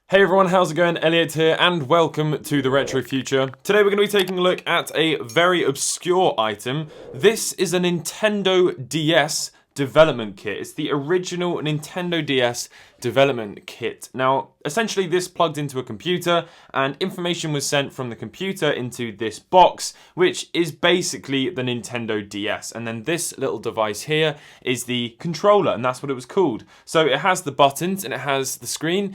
Hey everyone, how's it going? Elliot here, and welcome to the Retro Future. Today we're going to be taking a look at a very obscure item. This is a Nintendo DS development kit. It's the original Nintendo DS development kit. Now, essentially this plugged into a computer, and information was sent from the computer into this box, which is basically the Nintendo DS. And then this little device here is the controller, and that's what it was called. So it has the buttons, and it has the screen.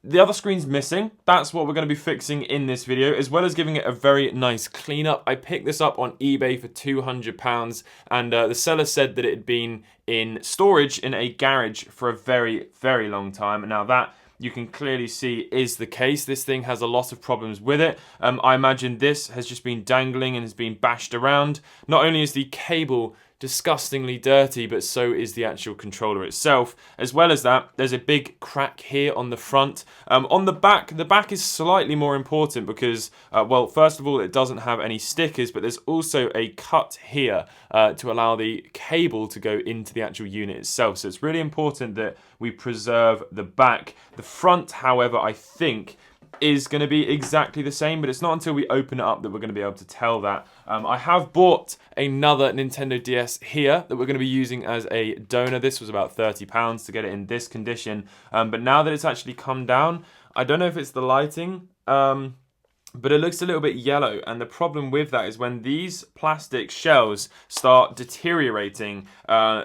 The other screen's missing. That's what we're going to be fixing in this video, as well as giving it a very nice cleanup. I picked this up on eBay for £200, and the seller said that it had been in storage in a garage for a very, very long time. Now that you can clearly see is the case. This thing has a lot of problems with it. I imagine this has just been dangling and has been bashed around. Not only is the cable disgustingly dirty, but so is the actual controller itself. As well as that, there's a big crack here on the front. On the back is slightly more important because, well, first of all, it doesn't have any stickers, but there's also a cut here to allow the cable to go into the actual unit itself. So it's really important that we preserve the back. The front, however, I think is going to be exactly the same, but it's not until we open it up that we're going to be able to tell that. I have bought another Nintendo DS here that we're going to be using as a donor. This was about £30 to get it in this condition, but now that it's actually come down, I don't know if it's the lighting, but it looks a little bit yellow, and the problem with that is when these plastic shells start deteriorating,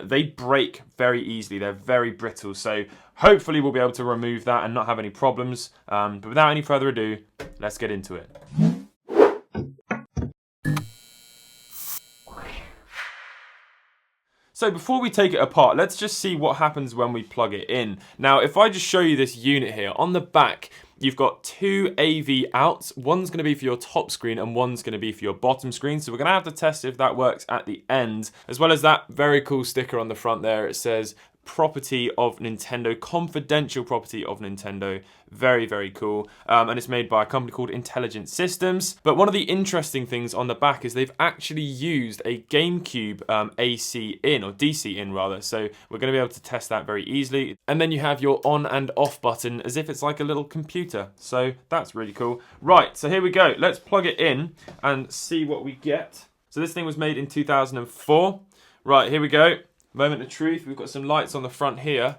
they break very easily. They're very brittle, so hopefully we'll be able to remove that and not have any problems. But without any further ado, let's get into it. So before we take it apart, let's just see what happens when we plug it in. Now, if I just show you this unit here, on the back, you've got two AV outs. One's going to be for your top screen and one's going to be for your bottom screen. So we're going to have to test if that works at the end. As well as that very cool sticker on the front there. It says property of Nintendo, confidential property of Nintendo. Very, very cool. And it's made by a company called Intelligent Systems. But one of the interesting things on the back is they've actually used a GameCube AC in, or DC in rather. So we're going to be able to test that very easily. And then you have your on and off button as if it's like a little computer. So that's really cool. Right, so here we go. Let's plug it in and see what we get. So this thing was made in 2004. Right, here we go. Moment of truth. We've got some lights on the front here.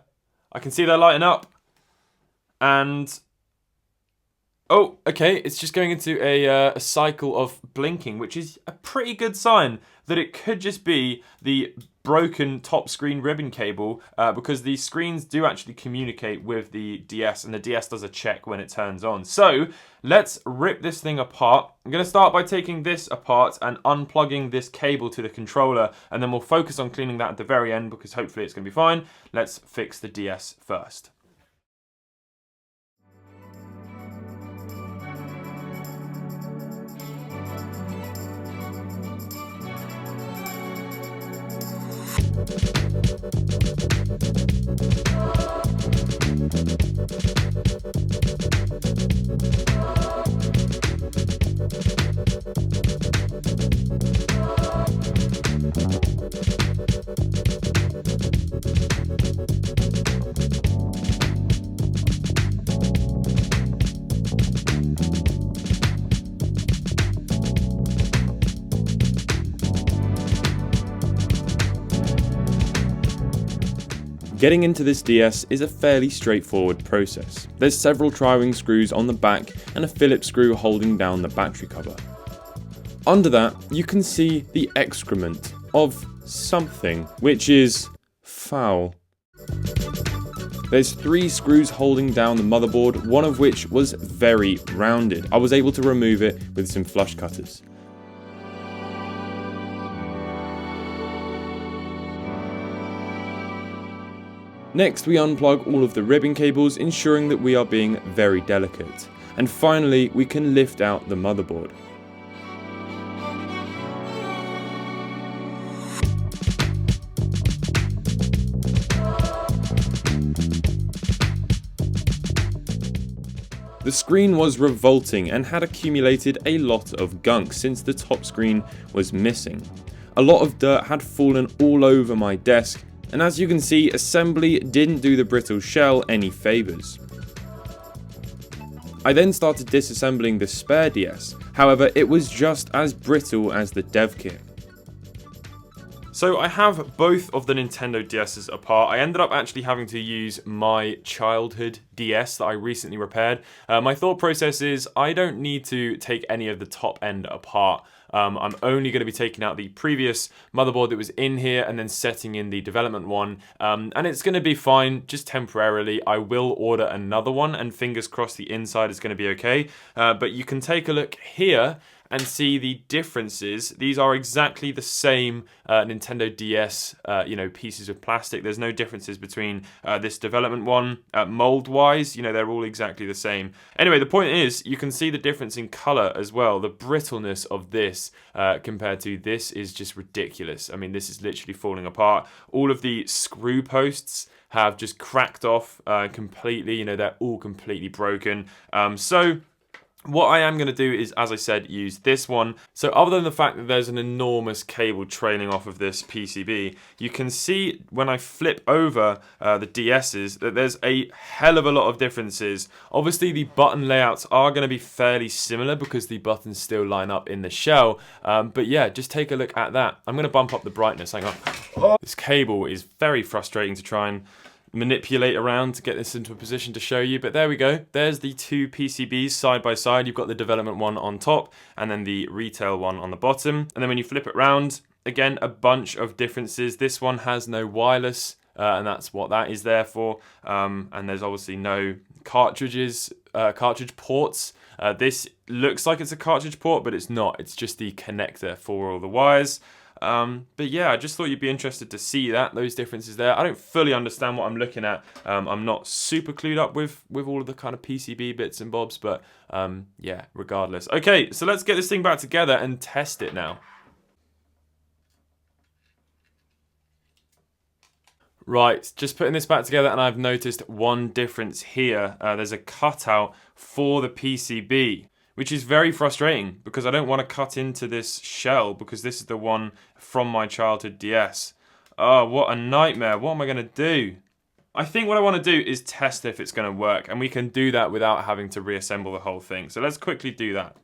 I can see they're lighting up. And oh, okay, it's just going into a cycle of blinking, which is a pretty good sign that it could just be the broken top screen ribbon cable, because the screens do actually communicate with the DS, and the DS does a check when it turns on. So let's rip this thing apart. I'm going to start by taking this apart and unplugging this cable to the controller, and then we'll focus on cleaning that at the very end because hopefully it's going to be fine. Let's fix the DS first. Getting into this DS is a fairly straightforward process. There's several tri-wing screws on the back and a Phillips screw holding down the battery cover. Under that, you can see the excrement of something, which is foul. There's 3 screws holding down the motherboard, one of which was very rounded. I was able to remove it with some flush cutters. Next, we unplug all of the ribbon cables, ensuring that we are being very delicate. And finally, we can lift out the motherboard. The screen was revolting and had accumulated a lot of gunk since the top screen was missing. A lot of dirt had fallen all over my desk, and as you can see, assembly didn't do the brittle shell any favours. I then started disassembling the spare DS, however it was just as brittle as the dev kit. So I have both of the Nintendo DS's apart. I ended up actually having to use my childhood DS that I recently repaired. My thought process is I don't need to take any of the top end apart. I'm only going to be taking out the previous motherboard that was in here and then setting in the development one. And it's going to be fine, just temporarily. I will order another one and fingers crossed the inside is going to be okay. But you can take a look here and see the differences. These are exactly the same Nintendo DS, pieces of plastic. There's no differences between this development one. Mold-wise, they're all exactly the same. Anyway, the point is, you can see the difference in color as well. The brittleness of this compared to this is just ridiculous. I mean, this is literally falling apart. All of the screw posts have just cracked off completely. They're all completely broken. So what I am going to do is, as I said, use this one. So other than the fact that there's an enormous cable trailing off of this PCB, you can see when I flip over the DS's that there's a hell of a lot of differences. Obviously the button layouts are going to be fairly similar because the buttons still line up in the shell. But yeah, just take a look at that. I'm going to bump up the brightness. Hang on. This cable is very frustrating to try and manipulate around to get this into a position to show you, but there we go. There's the two PCBs side by side. You've got the development one on top and then the retail one on the bottom. And then when you flip it around, again, a bunch of differences. This one has no wireless, and that's what that is there for. And there's obviously no cartridge ports. This looks like it's a cartridge port, but it's not. It's just the connector for all the wires. But yeah, I just thought you'd be interested to see those differences there. I don't fully understand what I'm looking at. I'm not super clued up with all of the kind of PCB bits and bobs, but yeah, regardless. Okay, so let's get this thing back together and test it now. Right, just putting this back together and I've noticed one difference here. There's a cutout for the PCB, which is very frustrating because I don't want to cut into this shell because this is the one from my childhood DS. Oh, what a nightmare. What am I going to do? I think what I want to do is test if it's going to work, and we can do that without having to reassemble the whole thing. So let's quickly do that.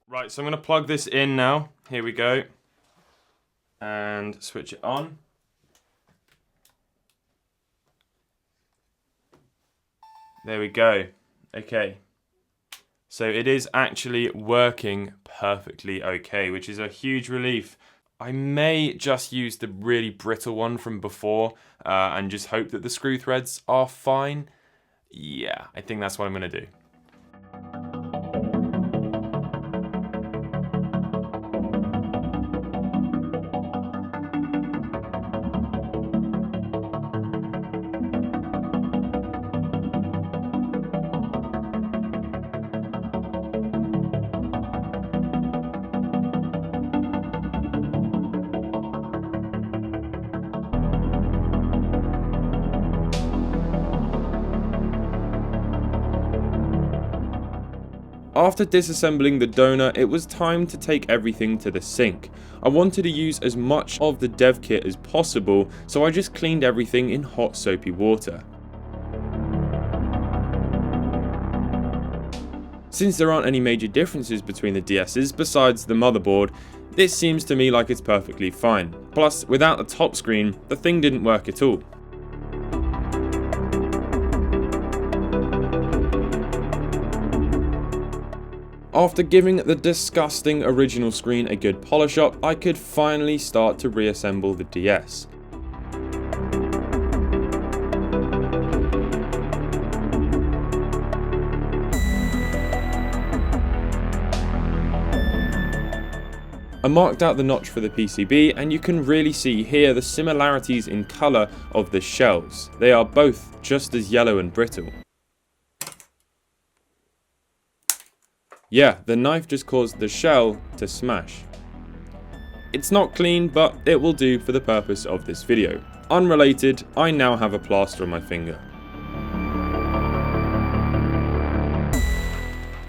Right, so I'm going to plug this in now. Here we go. And switch it on. There we go. Okay. So it is actually working perfectly okay, which is a huge relief. I may just use the really brittle one from before and just hope that the screw threads are fine. Yeah, I think that's what I'm going to do. After disassembling the donor, it was time to take everything to the sink. I wanted to use as much of the dev kit as possible, so I just cleaned everything in hot soapy water. Since there aren't any major differences between the DS's besides the motherboard, this seems to me like it's perfectly fine. Plus, without the top screen, the thing didn't work at all. After giving the disgusting original screen a good polish up, I could finally start to reassemble the DS. I marked out the notch for the PCB, and you can really see here the similarities in colour of the shells. They are both just as yellow and brittle. Yeah, the knife just caused the shell to smash. It's not clean, but it will do for the purpose of this video. Unrelated, I now have a plaster on my finger.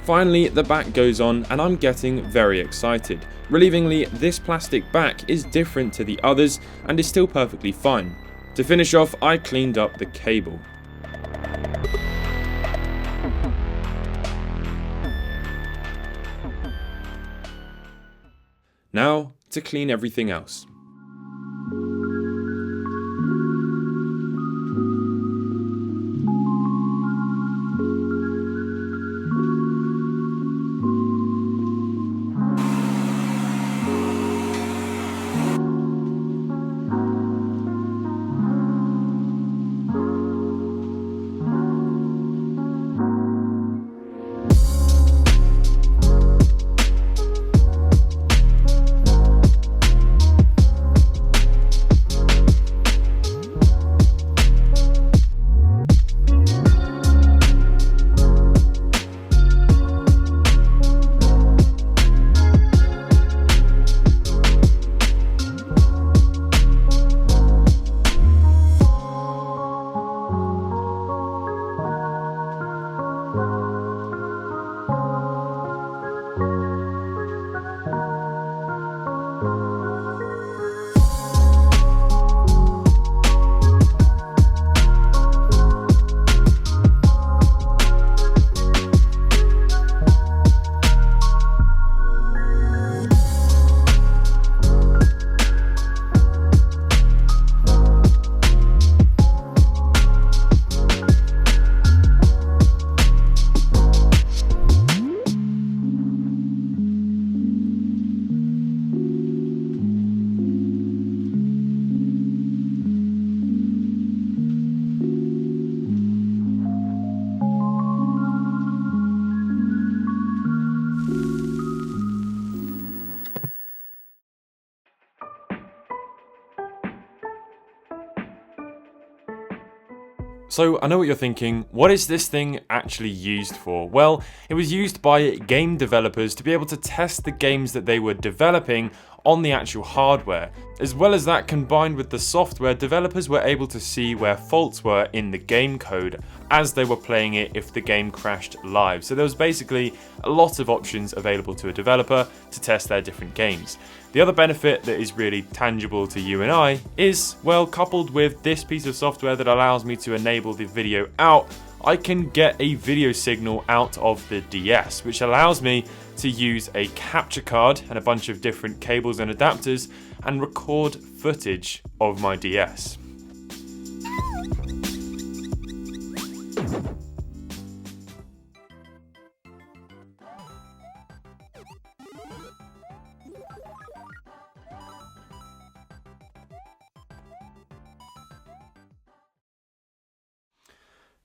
Finally, the back goes on and I'm getting very excited. Relievingly, this plastic back is different to the others and is still perfectly fine. To finish off, I cleaned up the cable. Now, to clean everything else. So I know what you're thinking, what is this thing actually used for? Well, it was used by game developers to be able to test the games that they were developing on the actual hardware. As well as that, combined with the software, developers were able to see where faults were in the game code as they were playing it if the game crashed live. So there was basically a lot of options available to a developer to test their different games. The other benefit that is really tangible to you and I is, well, coupled with this piece of software that allows me to enable the video out, I can get a video signal out of the DS, which allows me to use a capture card and a bunch of different cables and adapters and record footage of my DS.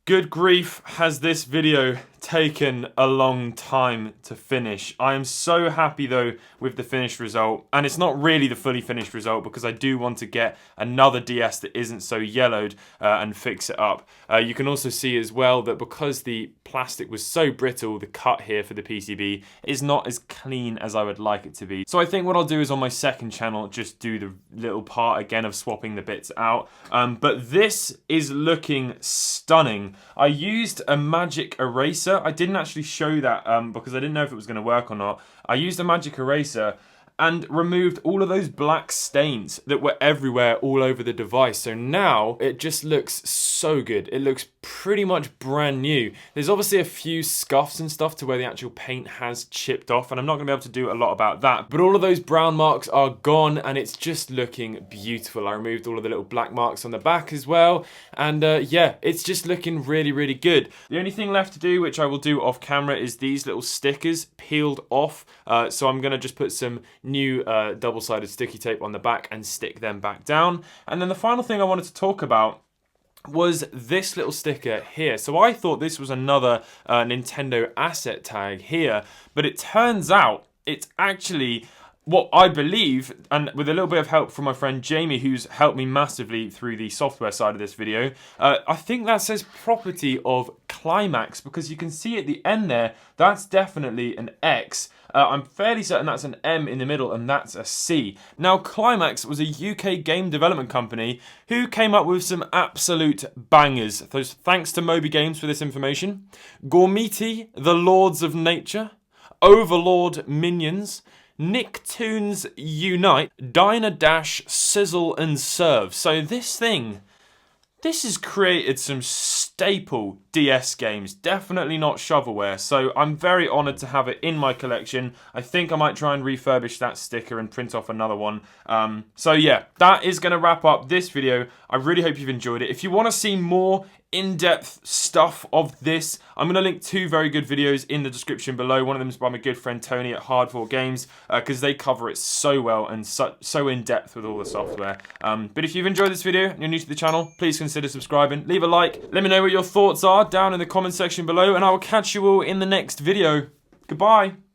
Good grief, has this video taken a long time to finish. I am so happy though with the finished result, and it's not really the fully finished result because I do want to get another DS that isn't so yellowed and fix it up. You can also see as well that because the plastic was so brittle, the cut here for the PCB is not as clean as I would like it to be. So I think what I'll do is on my second channel just do the little part again of swapping the bits out. But this is looking stunning. I used a magic eraser. I didn't actually show that because I didn't know if it was going to work or not. I used a magic eraser and removed all of those black stains that were everywhere all over the device. So now it just looks so good. It looks pretty much brand new. There's obviously a few scuffs and stuff to where the actual paint has chipped off, and I'm not gonna be able to do a lot about that, but all of those brown marks are gone and it's just looking beautiful. I removed all of the little black marks on the back as well, and yeah, it's just looking really, really good. The only thing left to do, which I will do off camera, is these little stickers peeled off. So I'm gonna just put some new double-sided sticky tape on the back and stick them back down. And then the final thing I wanted to talk about was this little sticker here. So I thought this was another Nintendo asset tag here, but it turns out it's actually what I believe, and with a little bit of help from my friend Jamie, who's helped me massively through the software side of this video, I think that says property of climax, because you can see at the end there, that's definitely an X. I'm fairly certain that's an M in the middle, and that's a C. Now, Climax was a UK game development company who came up with some absolute bangers. So thanks to Moby Games for this information. Gormiti, The Lords of Nature, Overlord Minions, Nicktoons Unite, Diner Dash, Sizzle and Serve. So this has created some staple DS games, definitely not shovelware, so I'm very honoured to have it in my collection. I think I might try and refurbish that sticker and print off another one. So yeah, that is going to wrap up this video. I really hope you've enjoyed it. If you want to see more in-depth stuff of this, I'm going to link 2 very good videos in the description below. One of them is by my good friend Tony at Hardcore Games, because they cover it so well and so in-depth with all the software. But if you've enjoyed this video and you're new to the channel, please consider subscribing. Leave a like. Let me know what your thoughts are down in the comment section below, and I will catch you all in the next video. Goodbye.